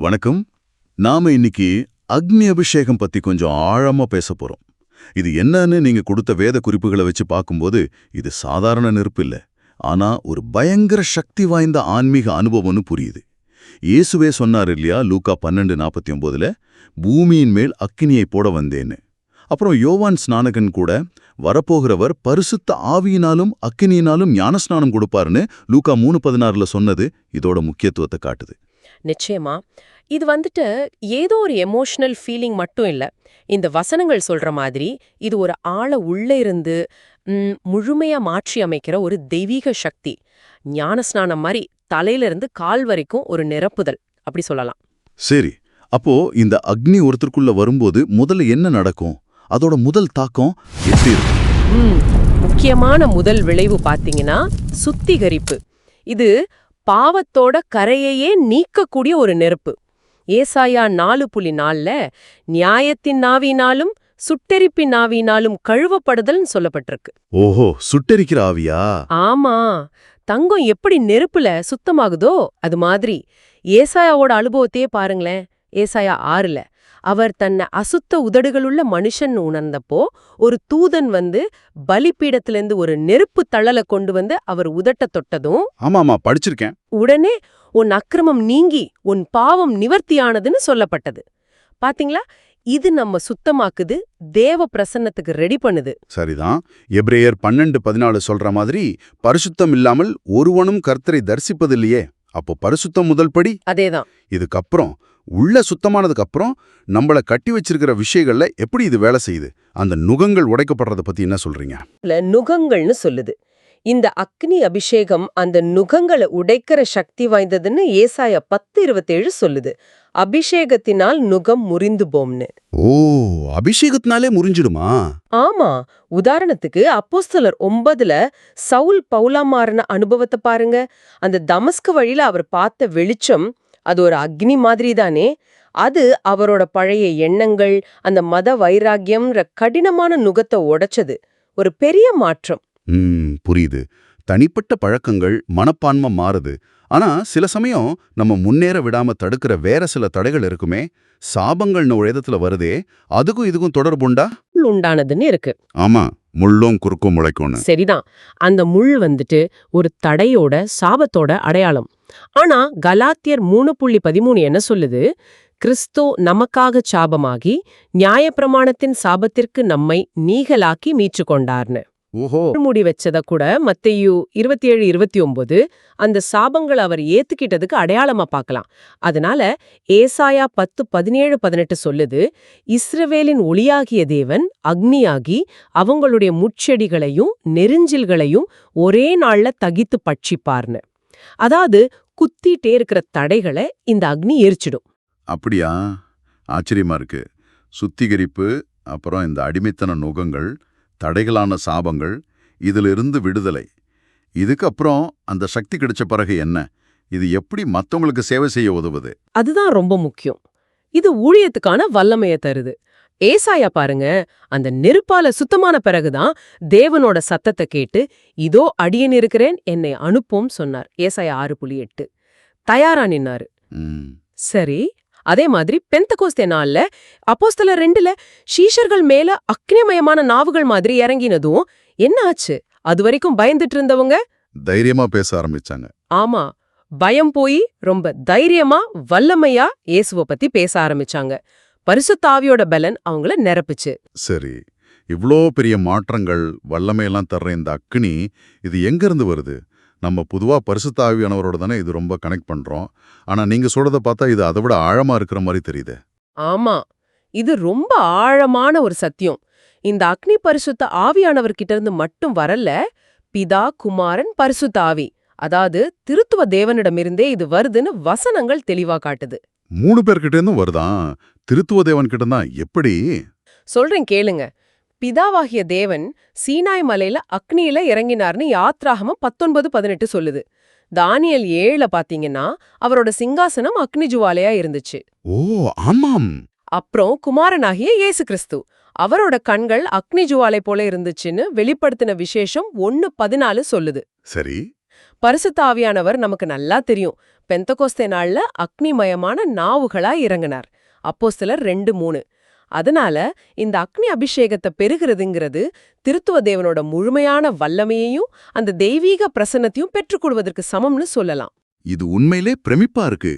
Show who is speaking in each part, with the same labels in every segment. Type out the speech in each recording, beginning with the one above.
Speaker 1: வணக்கம். நாம இன்னைக்கு அக்னி அபிஷேகம் பத்தி கொஞ்சம் ஆழமா பேச போறோம். இது என்னன்னு நீங்க கொடுத்த வேத குறிப்புகளை வச்சு பார்க்கும்போது இது சாதாரண நெருப்பு இல்ல. ஆனா ஒரு பயங்கர சக்தி வாய்ந்த ஆன்மீக அனுபவம்னு புரியுது. இயேசுவே சொன்னார் இல்லையா, லூக்கா 12:49ல பூமியின் மேல் அக்கினியை போட வந்தேன்னு. அப்புறம் யோவான் ஸ்நானகன் கூட வரப்போகிறவர் பரிசுத்த ஆவியினாலும் அக்கினியினாலும் ஞானஸ்நானம் கொடுப்பாருன்னு லூக்கா 3:16ல சொன்னது இதோட முக்கியத்துவத்தை காட்டுது.
Speaker 2: நிச்சயமா. இது ஏதோ ஒரு எமோஷனல் ஃபீலிங் மட்டும் இல்ல. இந்த வசனங்கள் சொல்ற மாதிரி இது ஒரு ஆள உள்ளே இருந்து முழுமையா மாற்றி அமைக்கிற ஒரு தெய்வீக சக்தி. ஞானஸ்நானம் மாதிரி தலையிலிருந்து கால் வரைக்கும் ஒரு நிரப்புதல் அப்படி சொல்லலாம்.
Speaker 1: சரி, அப்போ இந்த அக்னி ஒருத்தருக்குள்ள வரும்போது முதல்ல என்ன நடக்கும்? அதோட முதல் தாக்கம் எப்படி இருக்கும்?
Speaker 2: முக்கியமான முதல் விளைவு பாத்தீங்கன்னா சுத்திகரிப்பு. இது பாவத்தோட கரையையே நீக்கக்கூடிய ஒரு நெருப்பு. ஏசாயா 4:4ல நியாயத்தின் நாவினாலும் சுட்டெரிப்பின் நாவினாலும் கழுவப்படுதல்னு சொல்லப்பட்டிருக்கு.
Speaker 1: ஓஹோ, சுட்டெரிக்கிற ஆவியா?
Speaker 2: ஆமா. தங்கம் எப்படி நெருப்புல சுத்தமாகுதோ அது மாதிரி ஏசாயாவோட அனுபவத்தையே பாருங்களேன். ஏசாயா 6ல அவர் தன்னை அசுத்த உதடுகளுள்ள மனுஷன் உணர்ந்தப்போ ஒரு தூதன் பலிபீடத்திலிருந்து ஒரு நெருப்பு தழலை கொண்டு அவர் உதட்ட தொட்டதும்,
Speaker 1: ஆமாமா, படிச்சிருக்கேன்,
Speaker 2: உடனே உன் அக்கிரமம் நீங்கி உன் பாவம் நிவர்த்தியானதுன்னு சொல்லப்பட்டது. பாத்தீங்களா? இது நம்ம சுத்தமாக்குது, தேவ பிரசன்னத்துக்கு ரெடி பண்ணுது.
Speaker 1: சரிதான். எபிரேயர் 12:14 சொல்ற மாதிரி பரிசுத்தம் இல்லாமல் ஒருவனும் கர்த்தரை தரிசிப்பதில்லையே. அப்போ பரிசுத்தம் முதல் படி.
Speaker 2: அதேதான்.
Speaker 1: இதுக்கப்புறம் உள்ள சுத்தமானதுக்கு அப்புறம் நம்மள கட்டி வச்சிருக்கிற விஷயங்கள்ல எப்படி இது வேலை செய்யுது? அந்த நுகங்கள் உடைக்கப்படுறத பத்தி என்ன சொல்றீங்க?
Speaker 2: நுகங்கள்னு சொல்லுது. இந்த அக்னி அபிஷேகம் அந்த நுகங்களை உடைக்கிற சக்தி வாய்ந்ததுன்னு ஏசாயா 10:27 சொல்லுது. அபிஷேகத்தினால் நுகம் முறிந்து போம்னு.
Speaker 1: ஓ, அபிஷேகத்தினாலே முறிஞ்சிடுமா?
Speaker 2: ஆமா. உதாரணத்துக்கு அப்போஸ்தலர் 9ல சவுல் பவுலா மாறின அனுபவத்தை பாருங்க. அந்த தமஸ்கு வழியில அவர் பார்த்த வெளிச்சம் அது ஒரு அக்னி மாதிரி தானே. அது அவரோட பழைய எண்ணங்கள், அந்த மத வைராக்கியம்ன்ற கடினமான நுகத்தை உடைச்சது. ஒரு பெரிய மாற்றம்.
Speaker 1: புரியுது. தனிப்பட்ட பழக்கங்கள், மனப்பான்மை மாறுது. ஆனா சில சமயம் நம்ம முன்னேற விடாம தடுக்கிற வேற சில தடைகள் இருக்குமே. சாபங்கள்னு ஒரு இடத்துல வருதே, அதுக்கும் இதுக்கும் தொடர்புண்டா?
Speaker 2: உண்டானதுன்னு இருக்கு.
Speaker 1: ஆமா, முள்ளும் குறுக்கும் முளைக்கும்.
Speaker 2: சரிதான். அந்த முள் ஒரு தடையோட சாபத்தோட அடையாளம். ஆனா கலாத்தியர் 3:13 என்ன சொல்லுது? கிறிஸ்து நமக்காக சாபமாகி நியாயப்பிரமாணத்தின் சாபத்திற்கு நம்மை நீங்களாக்கி மீட்டு கொண்டார்னு.
Speaker 1: ஓஹோ,
Speaker 2: முடி வச்சத கூட மத்தேயு 27:29 அந்த சாபங்கள் அவர் ஏத்துக்கிட்டதுக்கு அடையாளமா பார்க்கலாம். அதனால ஏசாயா 10:17-18 சொல்லுது, இஸ்ரவேலின் ஒளியாகிய தேவன் அக்னியாகி அவங்களுடைய முட்செடிகளையும் நெரிஞ்சில்களையும் ஒரே நாள்ல தகித்து பட்சிப்பார்னு. அதாவது குத்திட்டே இருக்கிற தடைகளை இந்த அக்னி எரிச்சிடும்.
Speaker 1: அப்படியா? ஆச்சரியமா இருக்கு. சுத்திகரிப்பு, அப்புறம் இந்த அடிமைத்தன நுகங்கள், தடைகளான சாபங்கள், இதிலிருந்து விடுதலை. இதுக்கப்புறம் அந்த சக்தி கிடைச்ச பிறகு என்ன? இது எப்படி மத்தவங்களுக்கு சேவை செய்ய உதவுது?
Speaker 2: அதுதான் ரொம்ப முக்கியம். இது ஊழியத்துக்கான வல்லமையை தருது. ஏசாயா பாருங்க, அந்த நெருப்பால சுத்தமான பிறகுதான் தேவனோட சத்தத்தை கேட்டு இதோ அடியேன் இருக்கிறேன், என்னை அனுப்பும் சொன்னார். ஏசாயா 6:8 தயாரா நின்னாரு. சரி, அதே மாதிரி பெந்தகோஸ்தே நாள்ல அப்போஸ்தலர் 2ல சீஷர்கள் மேல அக்னிமயமான நாவுகள் மாதிரி இறங்கினதும் என்ன ஆச்சு? அது வரைக்கும் பயந்துட்டு இருந்தவங்க
Speaker 1: தைரியமா பேச ஆரம்பிச்சாங்க.
Speaker 2: ஆமா, பயம் போய் ரொம்ப தைரியமா வல்லமையா இயேசுவை பத்தி பேச ஆரம்பிச்சாங்க. பரிசுத்த ஆவியோட பலன் அவங்கள நிரப்புச்சு.
Speaker 1: சரி, இவ்ளோ பெரிய மாற்றங்கள், வல்லமையெல்லாம் தர்ற இந்த அக்னி இது எங்க இருந்து வருது? நம்ம பொதுவா பரிசுத்த ஆவியானவரோட தானே இது ரொம்ப கனெக்ட் பண்றோம். ஆனா நீங்க சொல்றத பார்த்தா இது அதை விட ஆழமா இருக்கிற மாதிரி தெரியுது.
Speaker 2: ஆமா, இது ரொம்ப ஆழமான ஒரு சத்தியம். இந்த அக்னி பரிசுத்த ஆவியானவர்கிட்ட இருந்து மட்டும் வரல, பிதா, குமாரன், பரிசுத்த ஆவி, அதாவது திருத்துவ தேவனிடமிருந்தே இது வருதுன்னு வசனங்கள் தெளிவா காட்டுது.
Speaker 1: 3 பேர்கிட்ட இருந்தும் வருதான்? திருத்துவ தேவன் கிட்ட தான் எப்படி?
Speaker 2: சொல்றேன் கேளுங்க. பிதாவாகிய தேவன் சீனாய் மலையில அக்னியில இறங்கினார்னு யாத்ராகமம் 19:18 சொல்லுது. தானியேல் 7ல பாத்தீங்கன்னா அவரோட சிங்காசனம் அக்னி ஜுவாலையா இருந்துச்சு.
Speaker 1: ஓ ஆமாம்.
Speaker 2: அப்புறம் குமாரனாகிய இயேசு கிறிஸ்து, அவரோட கண்கள் அக்னி ஜுவாலை போல இருந்துச்சுன்னு வெளிப்படுத்தின விசேஷம் 1:14 சொல்லுது.
Speaker 1: சரி,
Speaker 2: பரிசுத்த ஆவியானவர் நமக்கு நல்லா தெரியும். பெந்தகோஸ்தே நாள்ல அக்னிமயமான நாவுகளா இறங்கினார். அப்போஸ்தலர் 2:3. அதனால இந்த அக்னி அபிஷேகத்தை பெறுகிறதுங்கிறது திருத்துவ தேவனோட முழுமையான வல்லமையையும் அந்த தெய்வீக பிரசன்னத்தையும் பெற்றுக்கொள்வதற்கு சமம்னு சொல்லலாம்.
Speaker 1: இது உண்மையிலே பிரமிப்பா இருக்கு.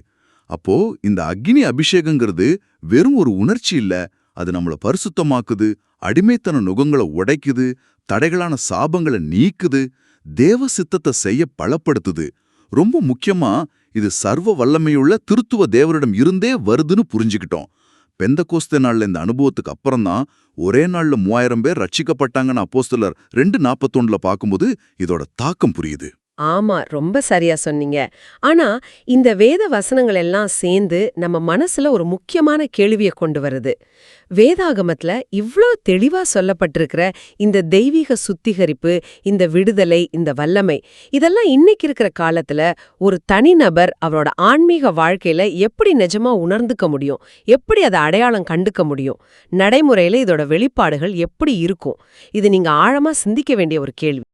Speaker 1: அப்போ இந்த அக்னி அபிஷேகங்கிறது வெறும் ஒரு உணர்ச்சி இல்ல, அது நம்மள பரிசுத்தமாக்குது, அடிமைத்தன நுகங்களை உடைக்குது, தடைகளான சாபங்களை நீக்குது, தேவ சித்தத்தை செய்ய பலப்படுத்துது. ரொம்ப முக்கியமா இது சர்வ வல்லமையுள்ள திருத்துவ தேவரிடம் இருந்தே வருதுன்னு புரிஞ்சுக்கிட்டோம். பெந்தகோஸ்தே நாள்ல இந்த அனுபவத்துக்கு அப்புறம்தான் ஒரே நாள்ல 3000 பேர் ரட்சிக்கப்பட்டாங்கன்னு அப்போஸ்தலர் 2:41 பார்க்கும்போது இதோட தாக்கம் புரியுது.
Speaker 2: ஆமா, ரொம்ப சரியா சொன்னீங்க. ஆனா இந்த வேத வசனங்கள் எல்லாம் சேர்ந்து நம்ம மனசுல ஒரு முக்கியமான கேள்வியை கொண்டு வருது. வேதாகமத்துல இவ்ளோ தெளிவா சொல்லப்பட்டிருக்கிற இந்த தெய்வீக சுத்திகரிப்பு, இந்த விடுதலை, இந்த வல்லமை, இதெல்லாம் இன்னைக்கு இருக்கிற காலத்துல ஒரு தனிநபர் அவரோட ஆன்மீக வாழ்க்கையில எப்படி நிஜமா உணர்ந்துக்க முடியும்? எப்படி அதை அடையாளம் கண்டுக்க முடியும்? நடைமுறையில இதோட வெளிப்பாடுகள் எப்படி இருக்கும்? இது நீங்க ஆழமா சிந்திக்க வேண்டிய ஒரு கேள்வி.